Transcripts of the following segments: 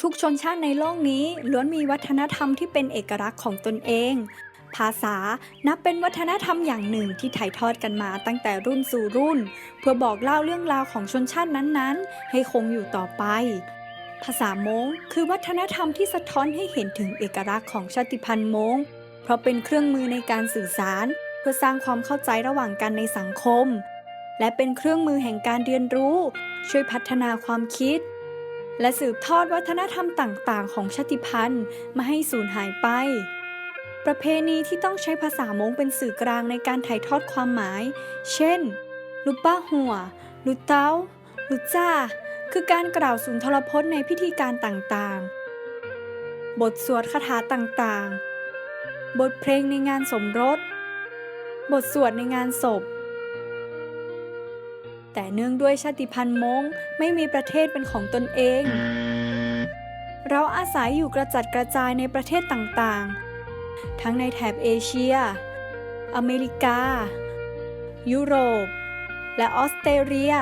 ทุกๆชนชาติในโลกนี้ล้วนมีวัฒนธรรมที่เป็นเอกลักษณ์ของตนเอง ภาษานับเป็นวัฒนธรรมอย่างหนึ่งที่ถ่ายทอดกันมาตั้งแต่รุ่นสู่รุ่นเพื่อบอกเล่าเรื่องราวของชนชาตินั้นๆให้คงอยู่ต่อไป ภาษามงคือวัฒนธรรมที่สะท้อนให้เห็นถึงเอกลักษณ์ของชาติพันธุ์มงเพราะเป็นเครื่องมือในการสื่อสารเพื่อสร้างความเข้าใจระหว่างกันในสังคม และเป็นเครื่องมือแห่งการเรียนรู้ช่วยพัฒนาความคิดและสืบทอดวัฒนธรรมต่างๆของชาติพันธุ์ไม่ให้สูญหายไป ประเพณีที่ต้องใช้ภาษามงเป็นสื่อกลางในการถ่ายทอดความหมาย เช่น ลุป้าหัว ลุเต้า ลุจ้า คือการกล่าวสุนทรพจน์ในพิธีการต่างๆ บทสวดคาถาต่างๆ บทเพลงในงานสมรส บทสวดในงานศพ แต่เนื่องด้วยชาติพันธุ์มงไม่มีประเทศเป็นของตนเอง เราอาศัยอยู่กระจัดกระจายในประเทศต่างๆ ทั้งในแถบเอเชีย อเมริกา ยุโรป และออสเตรเลีย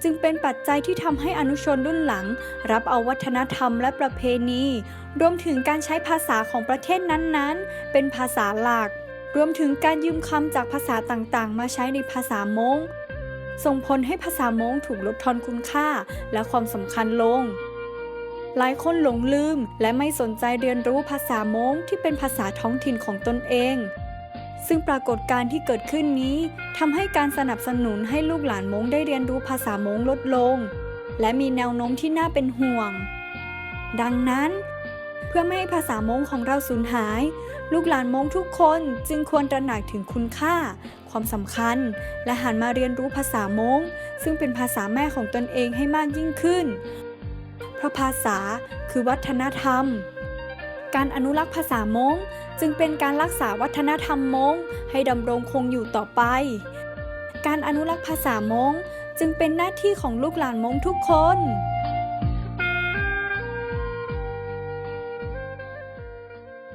จึงเป็นปัจจัยที่ทำให้อนุชนรุ่นหลังรับเอาวัฒนธรรมและประเพณีรวมถึงการใช้ภาษาของประเทศนั้นๆเป็นภาษาหลักรวมถึงการยืมคำจากภาษาต่างๆมาใช้ในภาษามงส่งผลให้ภาษามงถูกลดทอนคุณค่าและความสำคัญลงหลายคนหลงลืมและไม่สนใจเรียนรู้ภาษามงที่เป็นภาษาท้องถิ่นของตนเองซึ่งปรากฏการณ์ที่เกิดขึ้นนี้ทำให้การสนับสนุนให้ลูกหลานมงได้เรียนรู้ภาษามงลดลงและมีแนวโน้มที่น่าเป็นห่วงดังนั้นเพื่อไม่ให้ภาษามงของเราสูญหายลูกหลานมงทุกคนจึงควรตระหนักถึงคุณค่าความสำคัญและหันมาเรียนรู้ภาษามงซึ่งเป็นภาษาแม่ของตนเองให้มากยิ่งขึ้นเพราะภาษาคือวัฒนธรรมการอนุรักษ์ภาษามงจึงเป็นการรักษาวัฒนธรรมมงให้ดำรงคงอยู่ต่อไปการอนุรักษ์ภาษามงจึงเป็นหน้าที่ของลูกหลานมงทุกคน